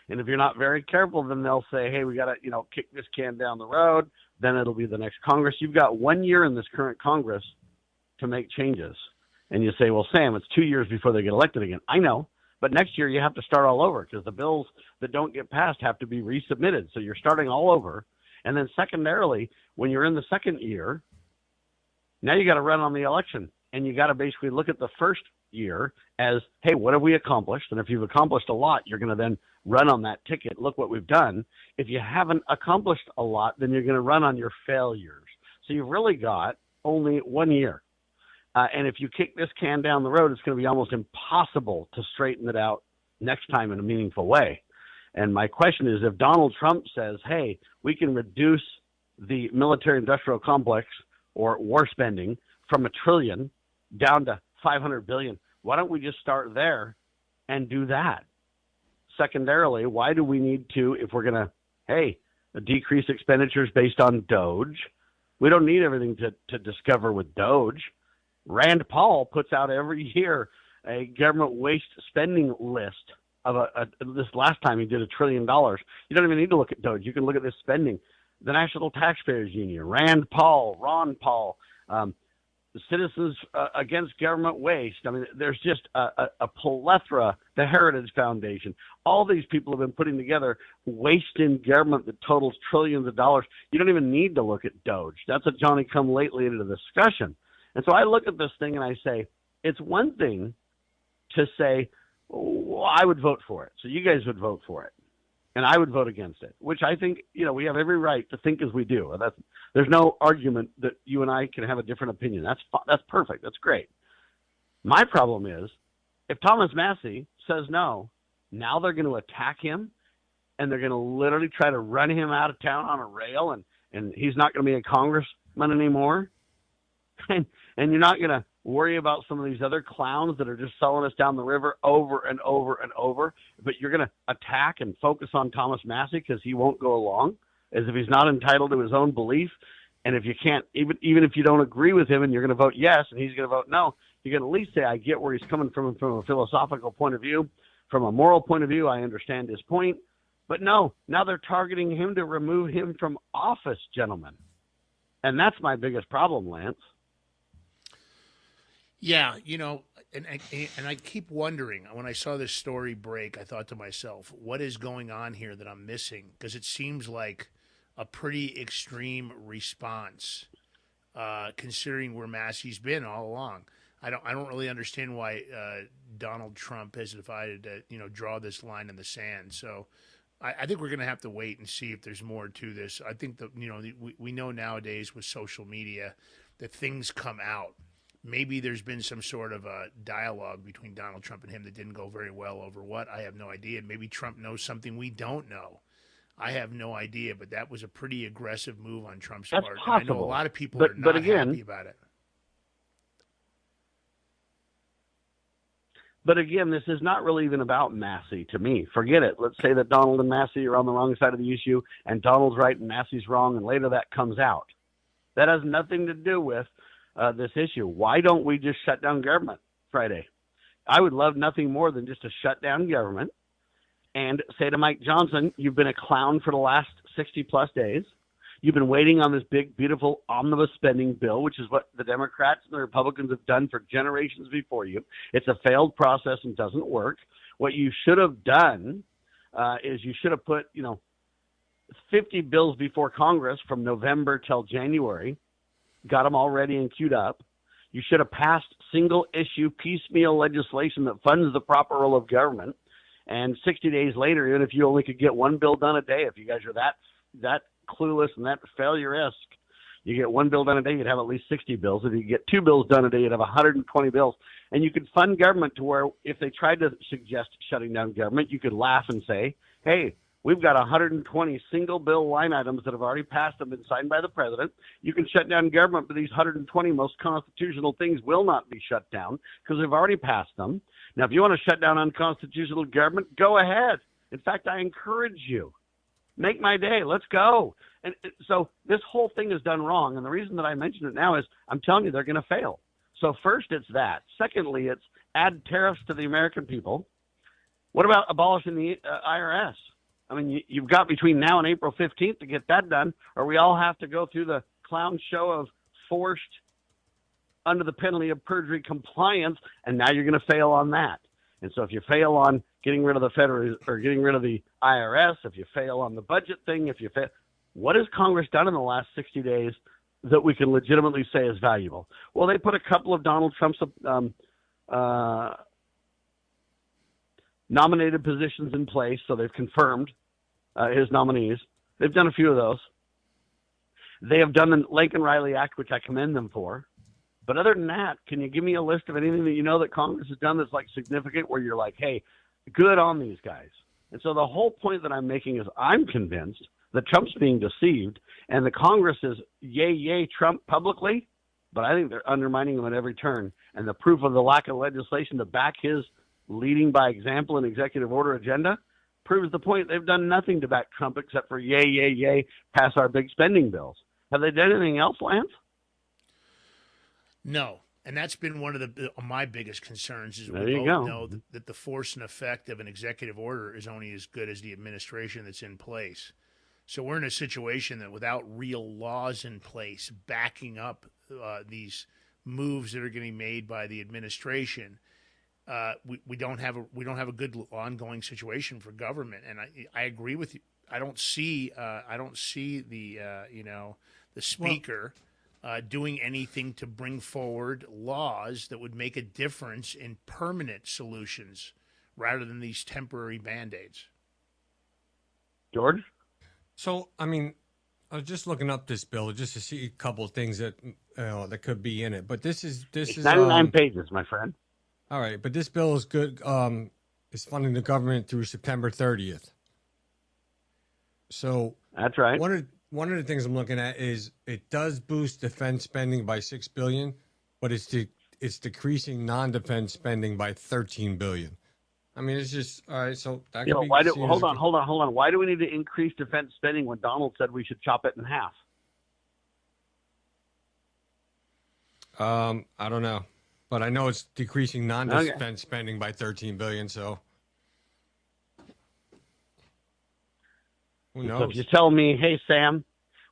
And if you're not very careful, then they'll say, hey, we got to, kick this can down the road. Then it'll be the next Congress. You've got 1 year in this current Congress to make changes. And you say, well, Sam, it's 2 years before they get elected again. I know. But next year you have to start all over because the bills that don't get passed have to be resubmitted. So you're starting all over. And then secondarily, when you're in the second year, now you got to run on the election. And you got to basically look at the first year as, hey, what have we accomplished? And if you've accomplished a lot, you're going to then run on that ticket. Look what we've done. If you haven't accomplished a lot, then you're going to run on your failures. So you've really got only 1 year. And if you kick this can down the road, it's going to be almost impossible to straighten it out next time in a meaningful way. And my question is, if Donald Trump says, hey, we can reduce the military-industrial complex or war spending from $1 trillion down to $500 billion, why don't we just start there and do that? Secondarily, why do we need to, if we're going to, decrease expenditures based on Doge? We don't need everything to discover with Doge. Rand Paul puts out every year a government waste spending list of this last time he did $1 trillion. You don't even need to look at Doge. You can look at this spending. The National Taxpayers Union, Rand Paul, Ron Paul, the Citizens Against Government Waste. I mean, there's just a plethora, the Heritage Foundation. All these people have been putting together waste in government that totals trillions of dollars. You don't even need to look at Doge. That's a Johnny-come-lately into the discussion. And so I look at this thing and I say, it's one thing to say, well, I would vote for it. So you guys would vote for it. And I would vote against it, which I think, we have every right to think as we do. There's no argument that you and I can have a different opinion. That's perfect. That's great. My problem is if Thomas Massie says no, now they're going to attack him and they're going to literally try to run him out of town on a rail and he's not going to be a congressman anymore. And you're not going to worry about some of these other clowns that are just selling us down the river over and over and over, but you're going to attack and focus on Thomas Massie because he won't go along, as if he's not entitled to his own belief. And if you can't, even if you don't agree with him and you're going to vote yes and he's going to vote no, you're going to at least say, I get where he's coming from a philosophical point of view. From a moral point of view, I understand his point. But no, now they're targeting him to remove him from office, gentlemen. And that's my biggest problem, Lance. Yeah, and I keep wondering, when I saw this story break, I thought to myself, what is going on here that I'm missing? Because it seems like a pretty extreme response, considering where Massie's been all along. I don't really understand why Donald Trump has decided to draw this line in the sand. So I think we're going to have to wait and see if there's more to this. I think that we know nowadays with social media that things come out. Maybe there's been some sort of a dialogue between Donald Trump and him that didn't go very well over what? I have no idea. Maybe Trump knows something we don't know. I have no idea, but that was a pretty aggressive move on Trump's part. Possible. I know a lot of people are not happy about it. But again, this is not really even about Massie to me. Forget it. Let's say that Donald and Massie are on the wrong side of the issue and Donald's right and Massie's wrong, and later that comes out. That has nothing to do with this issue. Why don't we just shut down government Friday? I would love nothing more than just to shut down government and say to Mike Johnson, you've been a clown for the last 60 plus days. You've been waiting on this big, beautiful omnibus spending bill, which is what the Democrats and the Republicans have done for generations before you. It's a failed process and doesn't work. What you should have done is you should have put, 50 bills before Congress from November till January, got them all ready and queued up. You should have passed single-issue piecemeal legislation that funds the proper role of government. And 60 days later, even if you only could get one bill done a day, if you guys are that clueless and that failure-esque, you get one bill done a day, you'd have at least 60 bills. If you get two bills done a day, you'd have 120 bills. And you could fund government to where if they tried to suggest shutting down government, you could laugh and say, hey, we've got 120 single bill line items that have already passed and been signed by the president. You can shut down government, but these 120 most constitutional things will not be shut down because they've already passed them. Now, if you want to shut down unconstitutional government, go ahead. In fact, I encourage you. Make my day. Let's go. And so this whole thing is done wrong. And the reason that I mention it now is I'm telling you they're going to fail. So first, it's that. Secondly, it's add tariffs to the American people. What about abolishing the IRS? I mean, you've got between now and April 15th to get that done, or we all have to go through the clown show of forced under the penalty of perjury compliance, and now you're going to fail on that. And so if you fail on getting rid of the federal or getting rid of the IRS, if you fail on the budget thing, if you fail, what has Congress done in the last 60 days that we can legitimately say is valuable? Well, they put a couple of Donald Trump's nominated positions in place, so they've confirmed his nominees. They've done a few of those. They have done the Lincoln Riley Act, which I commend them for. But other than that, can you give me a list of anything that you know that Congress has done that's like significant where you're like, hey, good on these guys? And so the whole point that I'm making is I'm convinced that Trump's being deceived and the Congress is yay Trump publicly, but I think they're undermining him at every turn. And the proof of the lack of legislation to back his leading by example and executive order agenda proves the point. They've done nothing to back Trump except for yay, pass our big spending bills. Have they done anything else, Lance? No, and that's been one of my biggest concerns. Is there we you both go. know that the force and effect of an executive order is only as good as the administration that's in place. So we're in a situation that without real laws in place backing up these moves that are getting made by the administration, we don't have a good ongoing situation for government. And I agree with you. I don't see the speaker doing anything to bring forward laws that would make a difference in permanent solutions rather than these temporary Band-Aids. George? So, I mean, I was just looking up this bill just to see a couple of things that that could be in it. But this is 99 pages, my friend. All right, but this bill is good. It's funding the government through September 30th. So that's right. One of the things I'm looking at is it does boost defense spending by $6 billion, but it's decreasing non-defense spending by $13 billion. I mean, it's just all right. So that could be hold on. Why do we need to increase defense spending when Donald said we should chop it in half? I don't know, but I know it's decreasing non-defense spending by $13 billion. So who knows? So if you tell me, hey Sam,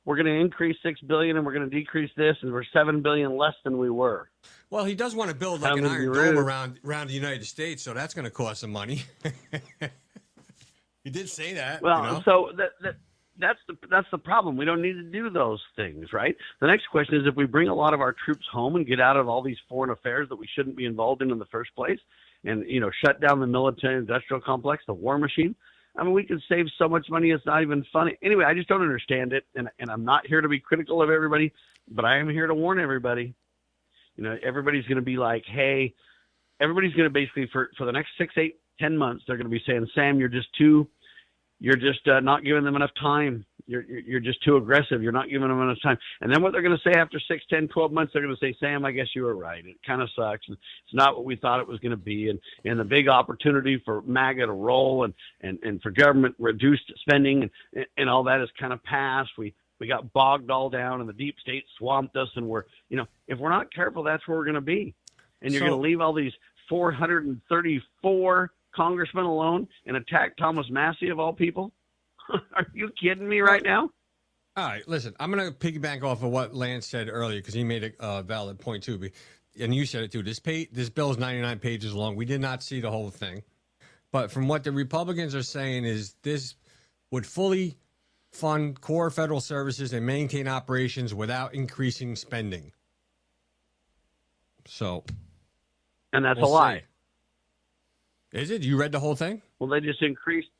we're going to increase $6 billion and we're going to decrease this, and we're $7 billion less than we were. Well, he does want to build like an Iron Dome around the United States, so that's going to cost some money. He did say that. Well, so that's the problem. We don't need to do those things, right? The next question is, if we bring a lot of our troops home and get out of all these foreign affairs that we shouldn't be involved in the first place, and shut down the military-industrial complex, the war machine. I mean, we could save so much money, it's not even funny. Anyway, I just don't understand it, and I'm not here to be critical of everybody, but I am here to warn everybody. Everybody's going to be like, hey, everybody's going to basically, for the next 6, 8, 10 months, they're going to be saying, Sam, you're just not giving them enough time. You're just too aggressive. You're not giving them enough time. And then what they're going to say after 6, 10, 12 months, they're going to say, Sam, I guess you were right. It kind of sucks. It's not what we thought it was going to be. And the big opportunity for MAGA to roll and for government reduced spending and all that is kind of past. We got bogged all down and the deep state swamped us. And if we're not careful, that's where we're going to be. And you're going to leave all these 434 congressmen alone and attack Thomas Massie of all people? Are you kidding me right now? All right, listen, I'm going to piggyback off of what Lance said earlier because he made a valid point too. And you said it too. This bill is 99 pages long. We did not see the whole thing. But from what the Republicans are saying is this would fully fund core federal services and maintain operations without increasing spending. So. And that's a lie. Is it? You read the whole thing? Well, they just increased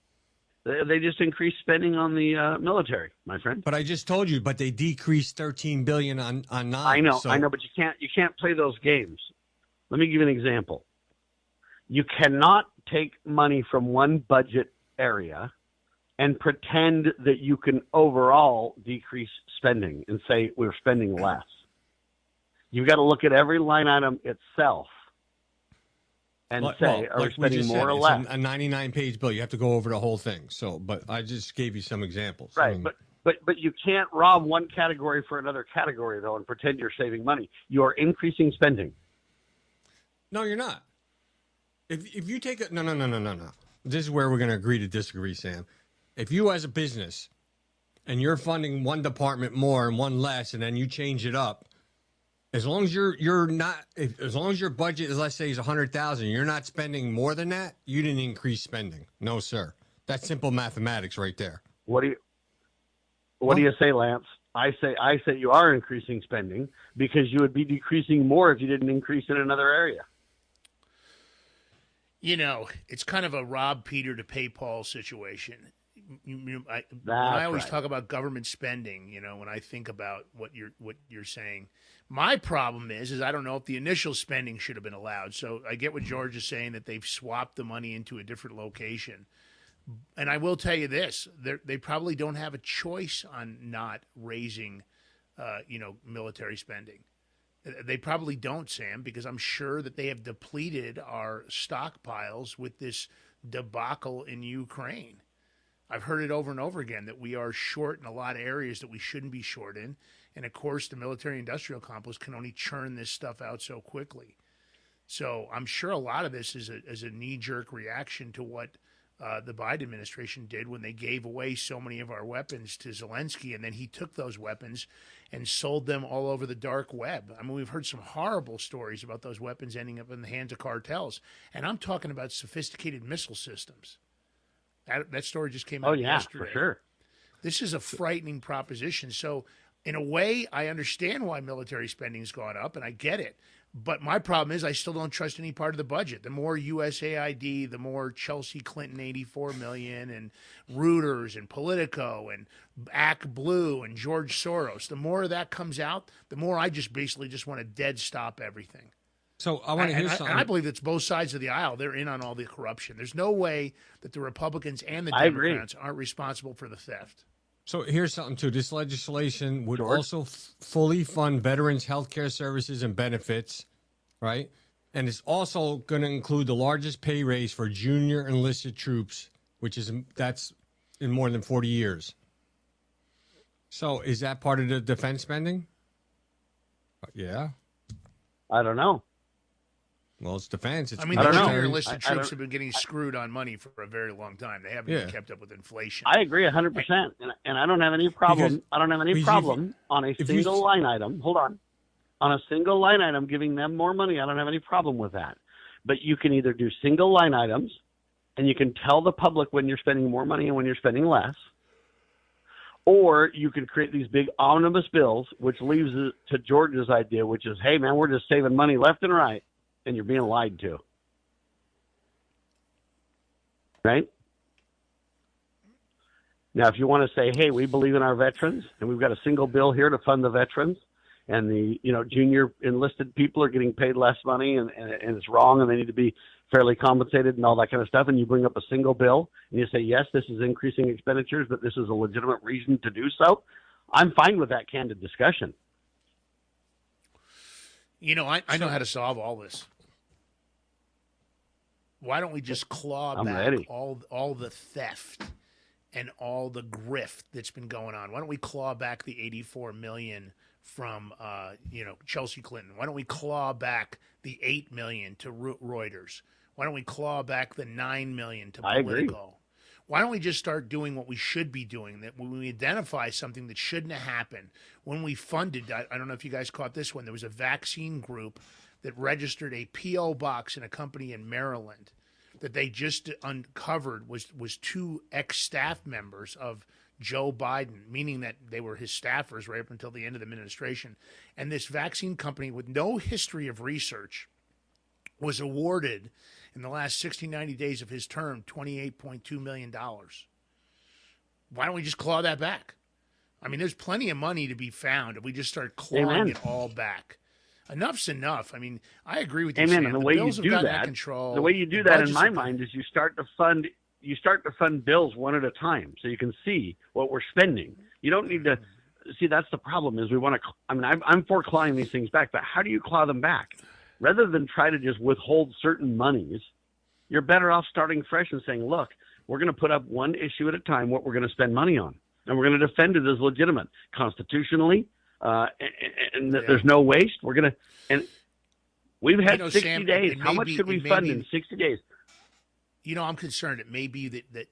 spending on the military, my friend. But I just told you. But they decreased $13 billion on nine. I know, but you can't play those games. Let me give you an example. You cannot take money from one budget area and pretend that you can overall decrease spending and say we're spending less. You've got to look at every line item itself. And are we spending more or less? It's a 99-page bill. You have to go over the whole thing. So, but I just gave you some examples. Right, I mean, but you can't rob one category for another category, though, and pretend you're saving money. You are increasing spending. No, you're not. If you take it, no. This is where we're going to agree to disagree, Sam. If you as a business and you're funding one department more and one less, and then you change it up, as long as as long as your budget is, let's say, is $100,000, you're not spending more than that, you didn't increase spending. No, sir. That's simple mathematics right there. What do you say, Lance? I say you are increasing spending because you would be decreasing more if you didn't increase in another area. It's kind of a rob Peter to pay Paul situation. I always talk about government spending, when I think about what you're saying. My problem is I don't know if the initial spending should have been allowed. So I get what George is saying, that they've swapped the money into a different location. And I will tell you this, they probably don't have a choice on not raising, military spending. They probably don't, Sam, because I'm sure that they have depleted our stockpiles with this debacle in Ukraine. I've heard it over and over again that we are short in a lot of areas that we shouldn't be short in. And, of course, the military-industrial complex can only churn this stuff out so quickly. So I'm sure a lot of this is a knee-jerk reaction to what the Biden administration did when they gave away so many of our weapons to Zelensky, and then he took those weapons and sold them all over the dark web. I mean, we've heard some horrible stories about those weapons ending up in the hands of cartels. And I'm talking about sophisticated missile systems. That story just came out yesterday. For sure. This is a frightening proposition. So, in a way, I understand why military spending's gone up, and I get it. But my problem is I still don't trust any part of the budget. The more USAID, the more Chelsea Clinton, $84 million, and Reuters and Politico and Act Blue and George Soros, the more of that comes out, the more I just basically just want to dead stop everything. So I want to hear something. And I believe it's both sides of the aisle. They're in on all the corruption. There's no way that the Republicans and the Democrats aren't responsible for the theft. So here's something, too. This legislation would also fully fund veterans' health care services and benefits, right? And it's also going to include the largest pay raise for junior enlisted troops, that's in more than 40 years. So is that part of the defense spending? Yeah. I don't know. Well, it's defense. The junior enlisted troops have been getting screwed on money for a very long time. They haven't even kept up with inflation. I agree 100%, and I don't have any problem. I don't have any problem on a single line item. Hold on, on a single line item, giving them more money. I don't have any problem with that. But you can either do single line items, and you can tell the public when you're spending more money and when you're spending less, or you can create these big omnibus bills, which leaves it to George's idea, which is, hey man, we're just saving money left and right. And you're being lied to. Right? Now, if you want to say, hey, we believe in our veterans, and we've got a single bill here to fund the veterans, and the junior enlisted people are getting paid less money, and it's wrong, and they need to be fairly compensated and all that kind of stuff, and you bring up a single bill, and you say, yes, this is increasing expenditures, but this is a legitimate reason to do so, I'm fine with that candid discussion. I know how to solve all this. Why don't we just claw back all the theft and all the grift that's been going on? Why don't we claw back the $84 million from Chelsea Clinton? Why don't we claw back the $8 million to Reuters? Why don't we claw back the $9 million to Politico? Why don't we just start doing what we should be doing? That when we identify something that shouldn't have happened, when we funded, I don't know if you guys caught this one, there was a vaccine group that registered a P.O. box in a company in Maryland that they just uncovered was two ex-staff members of Joe Biden, meaning that they were his staffers right up until the end of the administration. And this vaccine company with no history of research was awarded in the last 60, 90 days of his term, $28.2 million. Why don't we just claw that back? I mean, there's plenty of money to be found if we just start clawing it all back. Enough's enough. I mean, I agree with you. Amen. And the way you do that, the way you do that in my mind is you start to fund bills one at a time, so you can see what we're spending. You don't need to see. That's the problem. Is we want to. I mean, I'm for clawing these things back, but how do you claw them back? Rather than try to just withhold certain monies, you're better off starting fresh and saying, look, we're going to put up one issue at a time what we're going to spend money on. And we're going to defend it as legitimate constitutionally, and there's no waste. We're going to – and we've had 60 Sam, days. How much could we fund in 60 days? I'm concerned it may be that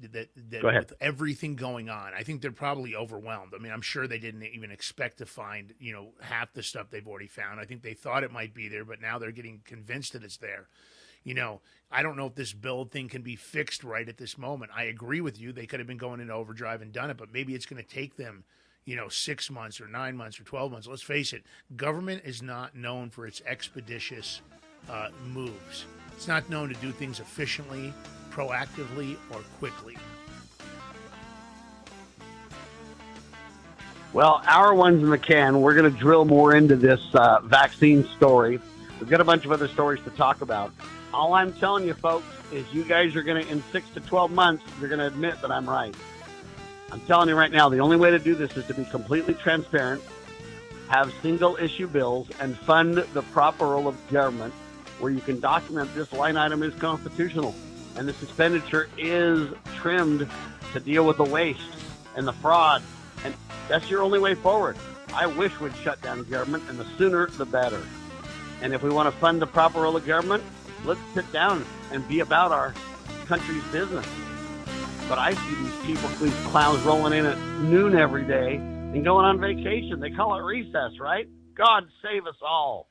with everything going on, I think they're probably overwhelmed. I mean, I'm sure they didn't even expect to find, half the stuff they've already found. I think they thought it might be there, but now they're getting convinced that it's there. I don't know if this bill thing can be fixed right at this moment. I agree with you. They could have been going into overdrive and done it, but maybe it's going to take them, 6 months or 9 months or 12 months. Let's face it. Government is not known for its expeditious moves. It's not known to do things efficiently, proactively, or quickly. Well, hour one's in the can. We're going to drill more into this vaccine story. We've got a bunch of other stories to talk about. All I'm telling you, folks, is you guys are going to, in 6 to 12 months, you're going to admit that I'm right. I'm telling you right now, the only way to do this is to be completely transparent, have single-issue bills, and fund the proper role of government where you can document this line item is constitutional and this expenditure is trimmed to deal with the waste and the fraud. And that's your only way forward. I wish we'd shut down government, and the sooner the better. And if we want to fund the proper role of government, let's sit down and be about our country's business. But I see these clowns rolling in at noon every day and going on vacation. They call it recess, right? God save us all.